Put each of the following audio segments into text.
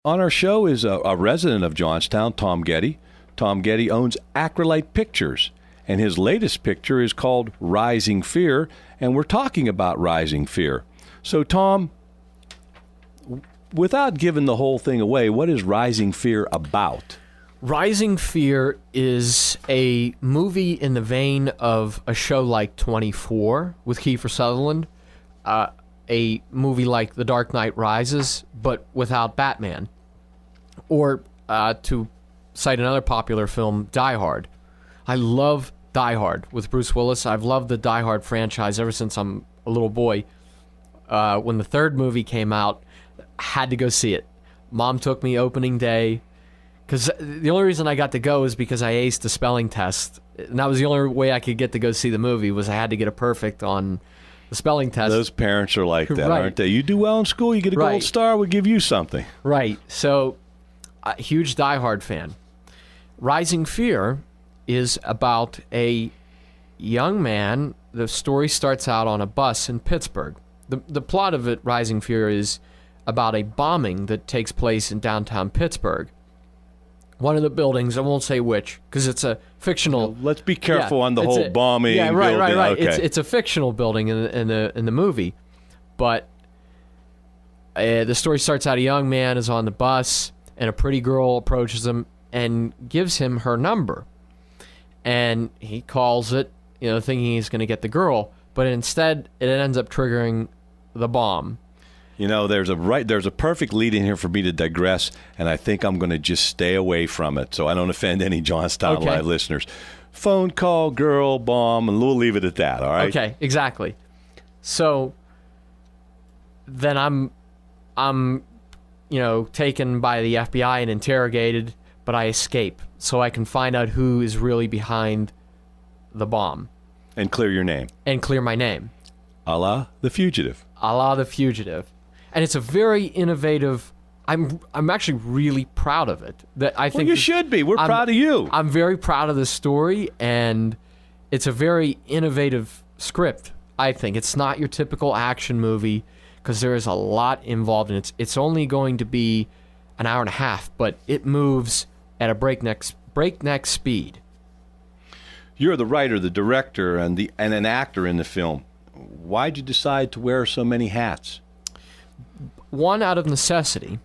On our show is a resident of Johnstown, Tom Getty. Tom Getty owns Acrolite Pictures, and his latest picture is called Rising Fear, and we're talking about Rising Fear. So, Tom, without giving the whole thing away, what is Rising Fear about? Rising Fear is a movie in the vein of a show like 24 with Kiefer Sutherland, a movie like The Dark Knight Rises, but without Batman. Or, to cite another popular film, Die Hard. I love Die Hard with Bruce Willis. I've loved the Die Hard franchise ever since I'm a little boy. When the third movie came out, I had to go see it. Mom took me opening day, because the only reason I got to go is because I aced the spelling test. And that was the only way I could get to go see the movie, was I had to get a perfect on the spelling test. Those parents are like that, Right. aren't they? You do well in school, you get a Right. gold star, we'll give you something. Right. So, a huge Die Hard fan. Rising Fear is about a young man. The story starts out on a bus in Pittsburgh. The plot of it, Rising Fear, is about a bombing that takes place in downtown Pittsburgh. One of the buildings, I won't say which, because it's a fictional. Let's be careful on the it's whole bombing. Yeah, right, building. right. Okay. It's a fictional building in the movie, but the story starts out, a young man is on the bus, and a pretty girl approaches him and gives him her number, and he calls it, thinking he's going to get the girl, but instead it ends up triggering the bomb. There's a perfect lead in here for me to digress, and I think I'm going to just stay away from it so I don't offend any Johnstown Okay. Live listeners. Phone call, girl, bomb, and we'll leave it at that, all right? Okay, exactly. So then I'm taken by the FBI and interrogated, but I escape so I can find out who is really behind the bomb. And clear your name. And clear my name. A la The Fugitive. A la The Fugitive. And it's a very innovative. I'm actually really proud of it. I think you should be. We're proud of you. I'm very proud of the story, and it's a very innovative script, I think. It's not your typical action movie, because there is a lot involved in it. It's only going to be an hour and a half, but it moves at a breakneck speed. You're the writer, the director, and an actor in the film. Why'd you decide to wear so many hats? One, out of necessity.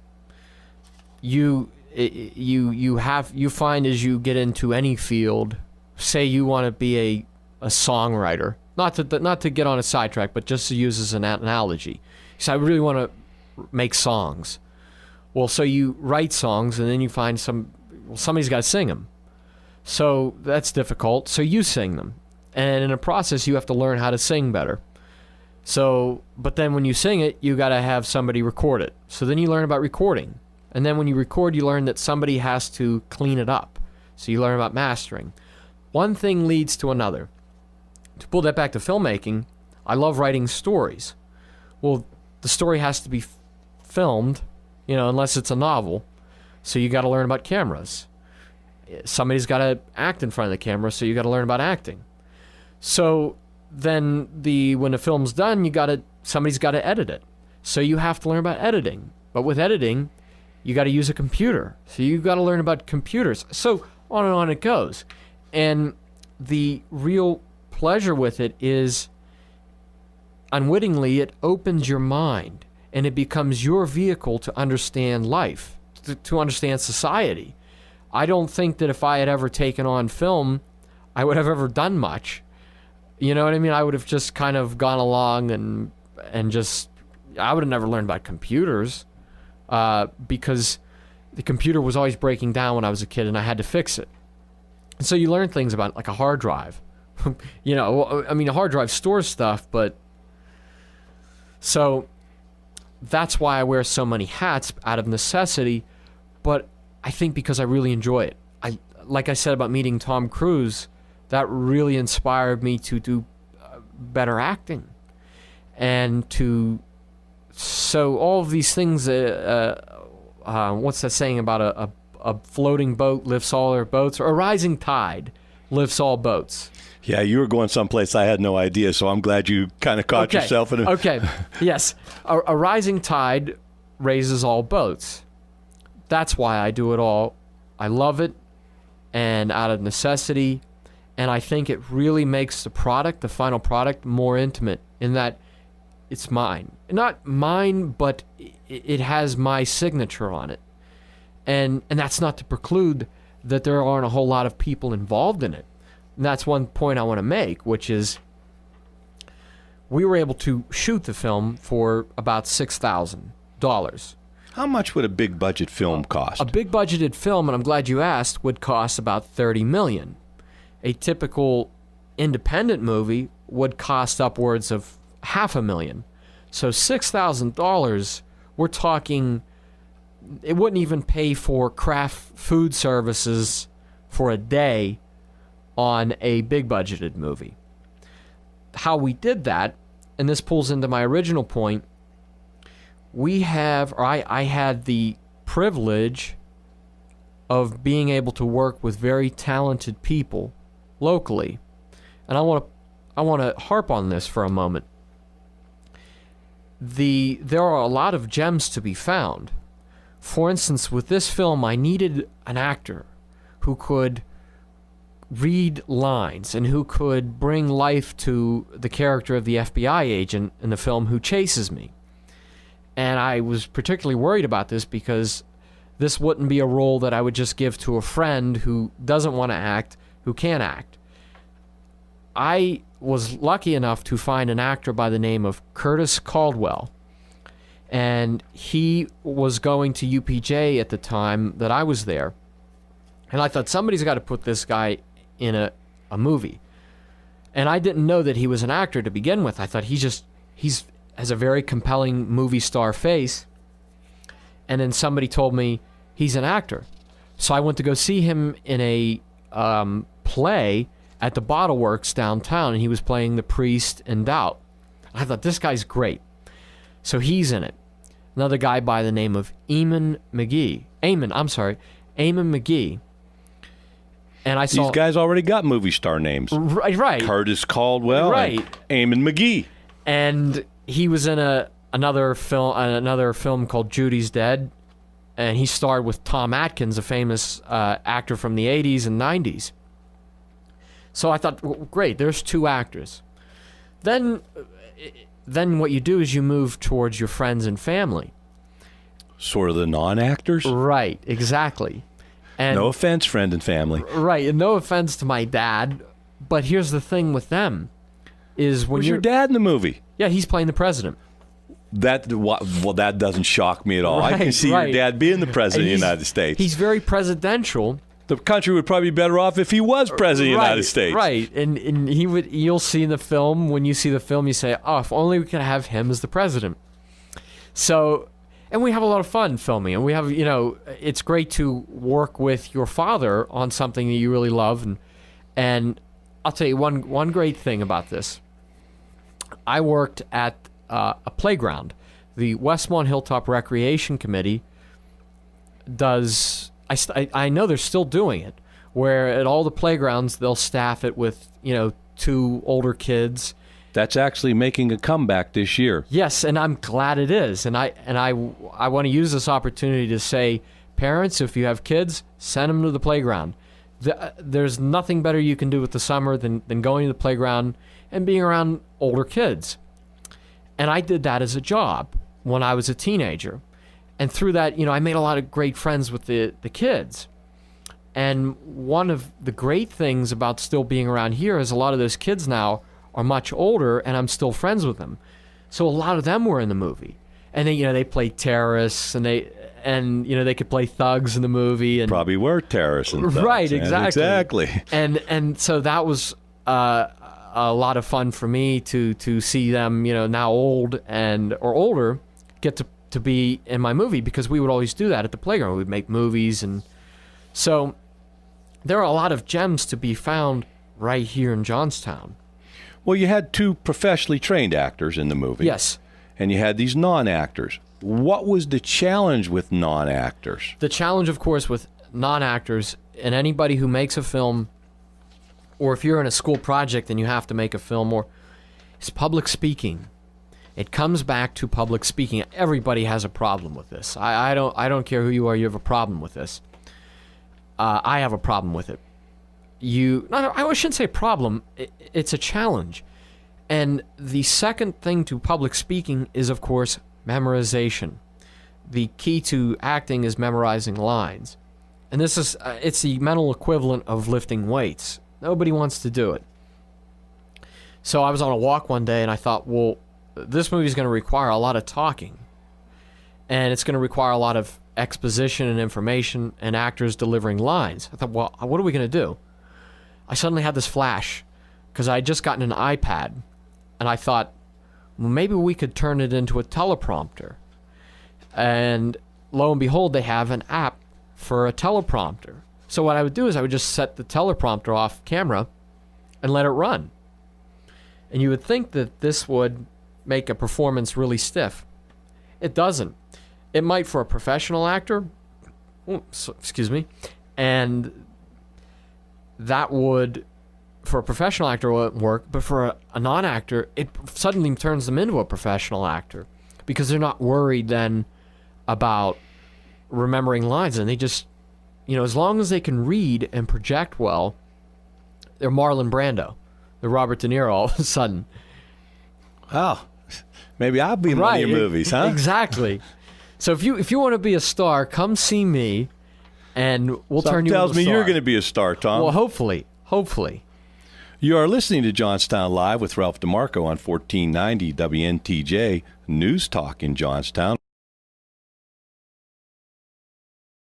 You find as you get into any field, say you want to be a songwriter, not to get on a sidetrack, but just to use as an analogy. So I really want to make songs. Well, so you write songs, and then you find somebody's got to sing them. So that's difficult. So you sing them, and in the process, you have to learn how to sing better. So, but then when you sing it, you got to have somebody record it. So then you learn about recording. And then when you record, you learn that somebody has to clean it up. So you learn about mastering. One thing leads to another. To pull that back to filmmaking, I love writing stories. Well, the story has to be filmed, unless it's a novel. So you got to learn about cameras. Somebody's got to act in front of the camera, so you got to learn about acting. So then when the film's done, somebody's got to edit it. So you have to learn about editing. But with editing, you got to use a computer. So you got to learn about computers. So on and on it goes. And the real pleasure with it is, unwittingly, it opens your mind, and it becomes your vehicle to understand life, to understand society. I don't think that if I had ever taken on film, I would have ever done much. You know what I mean? I would have just kind of gone along and just, I would have never learned about computers, because the computer was always breaking down when I was a kid, and I had to fix it. And so you learn things about, like, a hard drive. A hard drive stores stuff, but so that's why I wear so many hats, out of necessity, but I think because I really enjoy it. Like I said about meeting Tom Cruise, that really inspired me to do better acting. And so all of these things, what's that saying about a floating boat lifts all their boats, or a rising tide lifts all boats? Yeah, you were going someplace I had no idea, so I'm glad you kind of caught yourself in it. Okay, yes. A rising tide raises all boats. That's why I do it all. I love it, and out of necessity, and I think it really makes the product, the final product, more intimate in that it's mine. Not mine, but it has my signature on it. And that's not to preclude that there aren't a whole lot of people involved in it. And that's one point I want to make, which is we were able to shoot the film for about $6,000. How much would a big budget film cost? A big budgeted film, and I'm glad you asked, would cost about $30 million. A typical independent movie would cost upwards of $500,000. So $6,000, we're talking, it wouldn't even pay for craft food services for a day on a big budgeted movie. How we did that, and this pulls into my original point, I had the privilege of being able to work with very talented people locally. And I want to harp on this for a moment. There are a lot of gems to be found. For instance, with this film, I needed an actor who could read lines and who could bring life to the character of the FBI agent in the film who chases me. And I was particularly worried about this because this wouldn't be a role that I would just give to a friend who doesn't want to act, who can't act. I was lucky enough to find an actor by the name of Curtis Caldwell. And he was going to UPJ at the time that I was there. And I thought, somebody's got to put this guy in a movie. And I didn't know that he was an actor to begin with. I thought he's has a very compelling movie star face. And then somebody told me he's an actor. So I went to go see him in a play at the Bottle Works downtown, and he was playing the priest in Doubt. I thought, this guy's great. So he's in it. Another guy by the name of Eamon McGee. And I saw... These guys already got movie star names. Right. Curtis Caldwell. Right. And Eamon McGee. And he was in another film called Judy's Dead, and he starred with Tom Atkins, a famous actor from the 80s and 90s. So I thought, well, great, there's two actors. Then what you do is you move towards your friends and family. Sort of the non-actors? Right, exactly. And no offense, friend and family. Right, and no offense to my dad, but here's the thing with them. Is when Where's your dad in the movie? Yeah, he's playing the president. That doesn't shock me at all. I can see your dad being the president of the United States. He's very presidential. The country would probably be better off if he was president of the United States. Right, and you'll see in the film, when you see the film, you say, oh, if only we could have him as the president. So, and we have a lot of fun filming, and we have, it's great to work with your father on something that you really love, and I'll tell you one great thing about this. I worked at a playground. The Westmont Hilltop Recreation Committee does... I know they're still doing it, where at all the playgrounds they'll staff it with, 2 older kids. That's actually making a comeback this year. Yes, and I'm glad it is. And I want to use this opportunity to say, parents, if you have kids, send them to the playground. There's nothing better you can do with the summer than going to the playground and being around older kids. And I did that as a job when I was a teenager. And through that, I made a lot of great friends with the kids. And one of the great things about still being around here is a lot of those kids now are much older, and I'm still friends with them. So a lot of them were in the movie. And they played terrorists, and they could play thugs in the movie. And probably were terrorists and thugs. Right, exactly. Exactly. And so that was a lot of fun for me to see them, now old or older, get to be in my movie, because we would always do that at the playground. We'd make movies, and so there are a lot of gems to be found right here in Johnstown. Well, you had 2 professionally trained actors in the movie. Yes. And you had these non-actors. What was the challenge with non-actors? The challenge, of course, with non-actors and anybody who makes a film, or if you're in a school project and you have to make a film, or is public speaking. It comes back to public speaking. Everybody has a problem with this. I don't care who you are. You have a problem with this. I have a problem with it. I shouldn't say problem. It's a challenge. And the second thing to public speaking is, of course, memorization. The key to acting is memorizing lines. And this is, it's the mental equivalent of lifting weights. Nobody wants to do it. So I was on a walk one day and I thought, well, this movie is going to require a lot of talking. And it's going to require a lot of exposition and information and actors delivering lines. I thought, well, what are we going to do? I suddenly had this flash because I had just gotten an iPad. And I thought, well, maybe we could turn it into a teleprompter. And lo and behold, they have an app for a teleprompter. So what I would do is I would just set the teleprompter off camera and let it run. And you would think that this would make a performance really stiff. It doesn't. It might for a professional actor. Excuse me. And that would, for a professional actor, wouldn't work. But for a non-actor, it suddenly turns them into a professional actor because they're not worried then about remembering lines. And they just, as long as they can read and project well, they're Marlon Brando. They're Robert De Niro all of a sudden. Oh, maybe I'll be in one of your movies, huh? Exactly. So if you want to be a star, come see me, and we'll turn you into a star. Tells me you're going to be a star, Tom. Well, hopefully. You are listening to Johnstown Live with Ralph DeMarco on 1490 WNTJ News Talk in Johnstown.